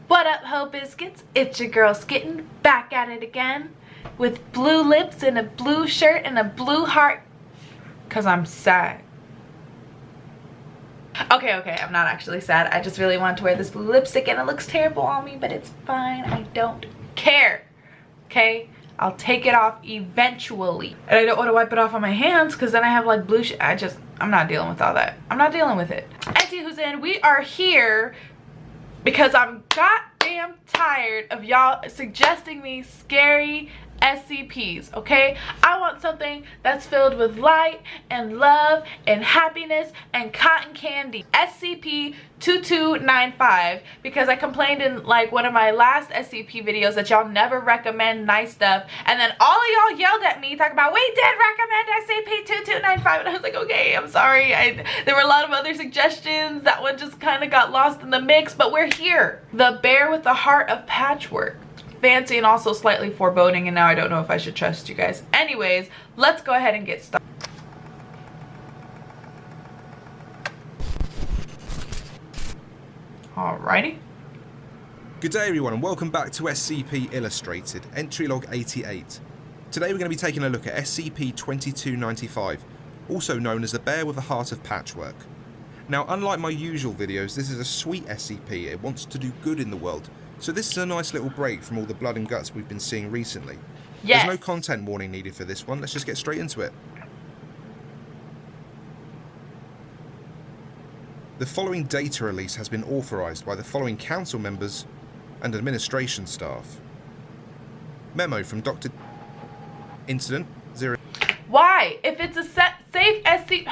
What up, Ho Biscuits? It's your girl Skitten, back at it again with blue lips and a blue shirt and a blue heart, cause I'm sad. Okay, I'm not actually sad. I just really want to wear this blue lipstick and it looks terrible on me, but it's fine. I don't care, okay? I'll take it off eventually. And I don't want to wipe it off on my hands because then I have like blue I'm not dealing with all that. I'm not dealing with it. Auntie who's in, we are here because I'm goddamn tired of y'all suggesting me scary SCPs, okay? I want something that's filled with light and love and happiness and cotton candy. SCP-2295, because I complained in like one of my last SCP videos that y'all never recommend nice stuff, and then all of y'all yelled at me talking about, we did recommend SCP-2295, and I was like, okay, I'm sorry. There were a lot of other suggestions. That one just kind of got lost in the mix, but we're here. The Bear with the Heart of Patchwork. Fancy and also slightly foreboding, and now I don't know if I should trust you guys. Anyways, let's go ahead and get started. Alrighty. Good day everyone and welcome back to SCP Illustrated, entry log 88. Today we're going to be taking a look at SCP-2295, also known as the Bear with the Heart of Patchwork. Now, unlike my usual videos, this is a sweet SCP. It wants to do good in the world. So this is a nice little break from all the blood and guts we've been seeing recently. Yes. There's no content warning needed for this one. Let's just get straight into it. The following data release has been authorized by the following council members and administration staff. Memo from Dr. Incident 0. Why? If it's a safe SCP...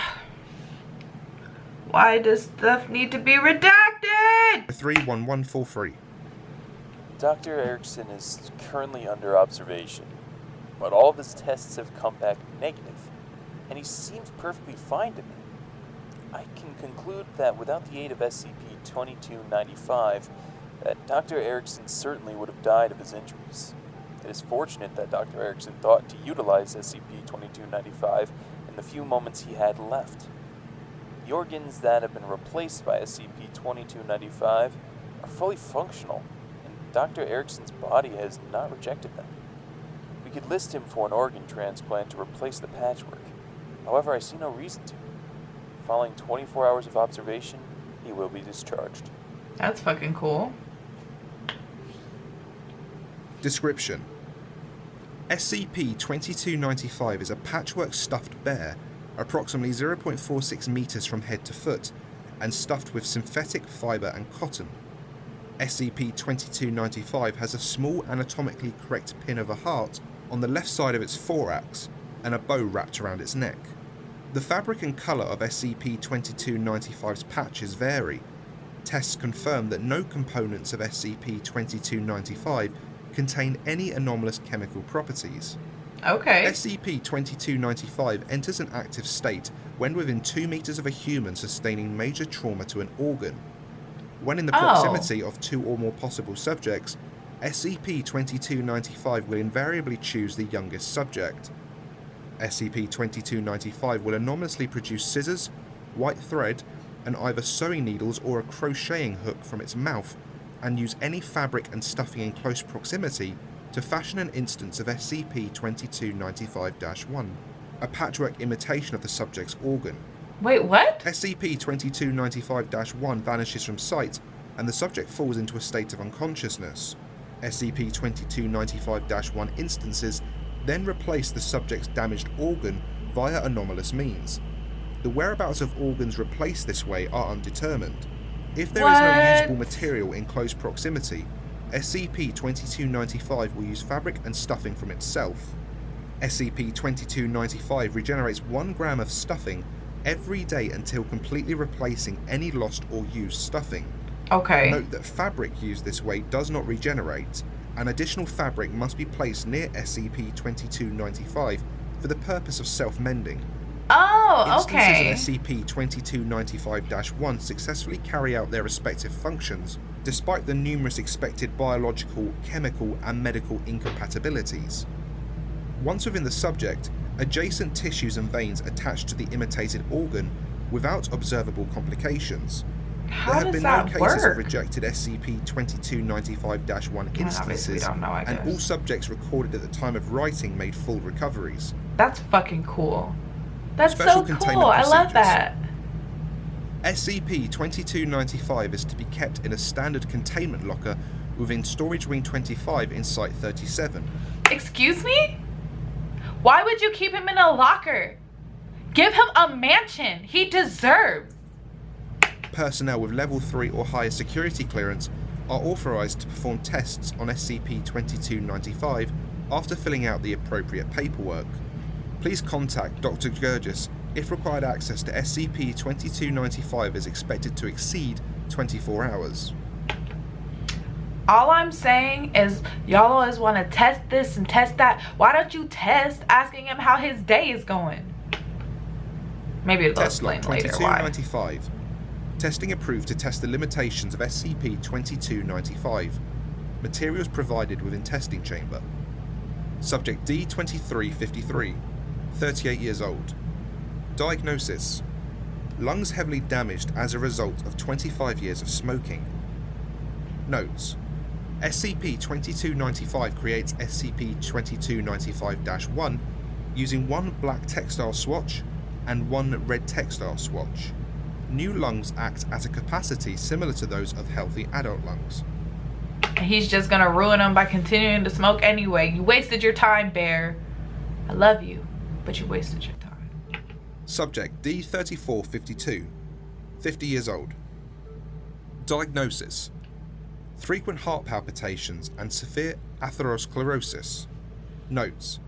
Why does stuff need to be redacted? 31143. Dr. Erickson is currently under observation, but all of his tests have come back negative, and he seems perfectly fine to me. I can conclude that without the aid of SCP-2295, that Dr. Erickson certainly would have died of his injuries. It is fortunate that Dr. Erickson thought to utilize SCP-2295 in the few moments he had left. The organs that have been replaced by SCP-2295 are fully functional, Dr. Erickson's body has not rejected them. We could list him for an organ transplant to replace the patchwork. However, I see no reason to. Following 24 hours of observation, he will be discharged. That's fucking cool. Description: SCP-2295 is a patchwork stuffed bear, approximately 0.46 meters from head to foot, and stuffed with synthetic fiber and cotton. SCP-2295 has a small anatomically correct pin of a heart on the left side of its thorax and a bow wrapped around its neck. The fabric and colour of SCP-2295's patches vary. Tests confirm that no components of SCP-2295 contain any anomalous chemical properties. Okay. SCP-2295 enters an active state when within 2 meters of a human sustaining major trauma to an organ. When in the proximity of 2 or more possible subjects, SCP-2295 will invariably choose the youngest subject. SCP-2295 will anomalously produce scissors, white thread, and either sewing needles or a crocheting hook from its mouth, and use any fabric and stuffing in close proximity to fashion an instance of SCP-2295-1, a patchwork imitation of the subject's organ. Wait, what? SCP-2295-1 vanishes from sight, and the subject falls into a state of unconsciousness. SCP-2295-1 instances then replace the subject's damaged organ via anomalous means. The whereabouts of organs replaced this way are undetermined. If there is no usable material in close proximity, SCP-2295 will use fabric and stuffing from itself. SCP-2295 regenerates 1 gram of stuffing every day until completely replacing any lost or used stuffing. Okay. Note that fabric used this way does not regenerate, and additional fabric must be placed near SCP-2295 for the purpose of self-mending. Oh, okay. Instances of SCP-2295-1 successfully carry out their respective functions, despite the numerous expected biological, chemical, and medical incompatibilities. Once within the subject, adjacent tissues and veins attach to the imitated organ without observable complications. How There have does been no that cases work? of rejected And SCP-2295-1 obviously we instances, don't know, I and all guess. subjects recorded at the time of writing made full recoveries. That's fucking cool. That's Special so cool. containment I love procedures. that. SCP-2295 is to be kept in a standard containment locker within Storage Wing 25 in Site 37. Excuse me? Why would you keep him in a locker? Give him a mansion. He deserves. Personnel with Level 3 or higher security clearance are authorized to perform tests on SCP-2295 after filling out the appropriate paperwork. Please contact Dr. Gurgis if required access to SCP-2295 is expected to exceed 24 hours. All I'm saying is y'all always want to test this and test that. Why don't you test asking him how his day is going? Maybe it'll Test log explain later why. 2295. Testing approved to test the limitations of SCP-2295. Materials provided within testing chamber. Subject D2353, 38 years old. Diagnosis: lungs heavily damaged as a result of 25 years of smoking. Notes: SCP-2295 creates SCP-2295-1 using one black textile swatch and one red textile swatch. New lungs act at a capacity similar to those of healthy adult lungs. He's just gonna ruin them by continuing to smoke anyway. You wasted your time, Bear. I love you, but you wasted your time. Subject D3452, 50 years old. Diagnosis: frequent heart palpitations and severe atherosclerosis. Notes: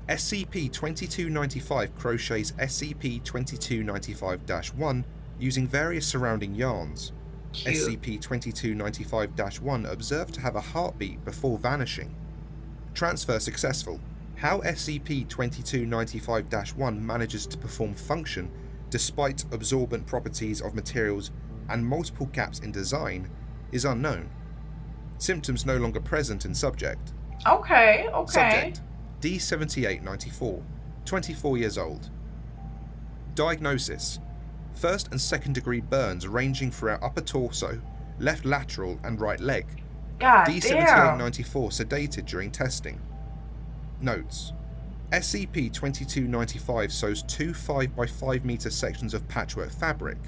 SCP-2295 crochets SCP-2295-1 using various surrounding yarns. Cute. SCP-2295-1 observed to have a heartbeat before vanishing. Transfer successful. How SCP-2295-1 manages to perform function despite absorbent properties of materials and multiple gaps in design is unknown. Symptoms no longer present in subject. Okay. Subject D7894, 24 years old. Diagnosis: first and second degree burns ranging throughout upper torso, left lateral and right leg. God damn. D7894 sedated during testing. Notes: SCP-2295 sews two 5x5 meter sections of patchwork fabric.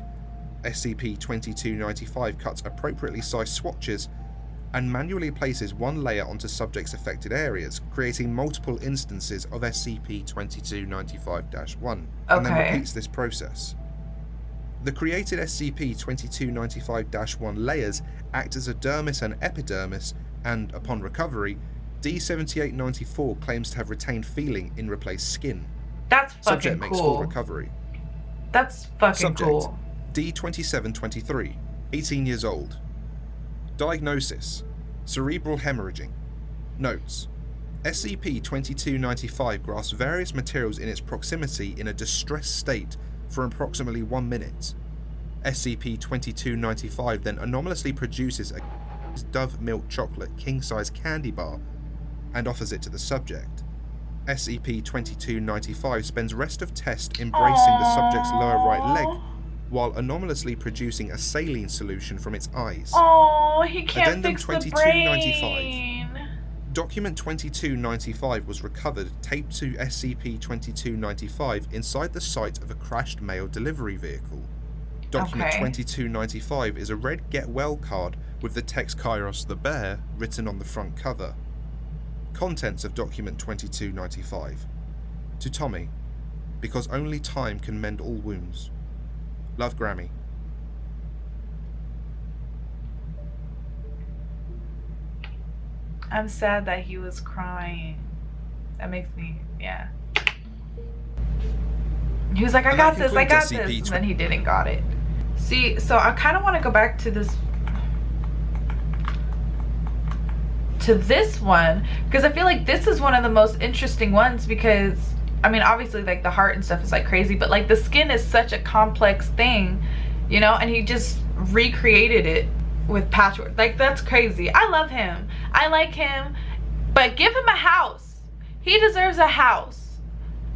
SCP-2295 cuts appropriately sized swatches and manually places one layer onto subjects' affected areas, creating multiple instances of SCP-2295-1, and then repeats this process. The created SCP-2295-1 layers act as a dermis and epidermis, and upon recovery, D7894 claims to have retained feeling in replaced skin. That's fucking Subject makes full cool. recovery. That's fucking Subject cool. D2723, 18 years old. Diagnosis: cerebral hemorrhaging. Notes: SCP-2295 grasps various materials in its proximity in a distressed state for approximately 1 minute. SCP-2295 then anomalously produces a Dove milk chocolate king-size candy bar and offers it to the subject. SCP-2295 spends rest of test embracing the subject's lower right leg while anomalously producing a saline solution from its eyes. Oh, he can't Addendum fix the 2295. brain. Document 2295 was recovered taped to SCP-2295 inside the site of a crashed mail delivery vehicle. Document 2295 is a red Get Well card with the text Kairos the Bear written on the front cover. Contents of Document 2295. To Tommy, because only time can mend all wounds. Love, Grammy. I'm sad that he was crying. That makes me, yeah. He was like, I got this, and then he didn't got it. See, so I kind of want to go back to this one, because I feel like this is one of the most interesting ones, because I mean, obviously, like, the heart and stuff is like crazy, but like the skin is such a complex thing, you know, and he just recreated it with Patchwork. Like, that's crazy. I love him. I like him, but give him a house. He deserves a house.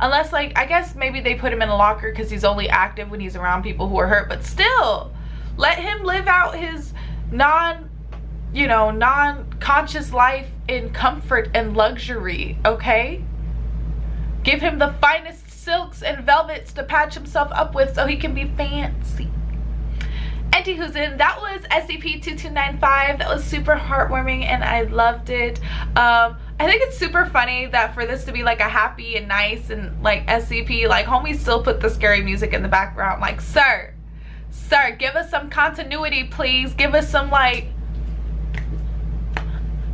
Unless, like, I guess maybe they put him in a locker because he's only active when he's around people who are hurt, but still, Let him live out his non-conscious life in comfort and luxury, okay? Give him the finest silks and velvets to patch himself up with so he can be fancy. Anywhoozin, that was SCP-2295. That was super heartwarming and I loved it. I think it's super funny that for this to be like a happy and nice and like SCP, like homie still put the scary music in the background. Like, sir, give us some continuity, please. Give us some, like,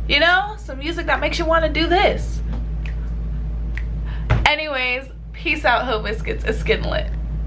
you know, some music that makes you want to do this. Anyways, peace out, Ho Biscuits. It's Skittenlit.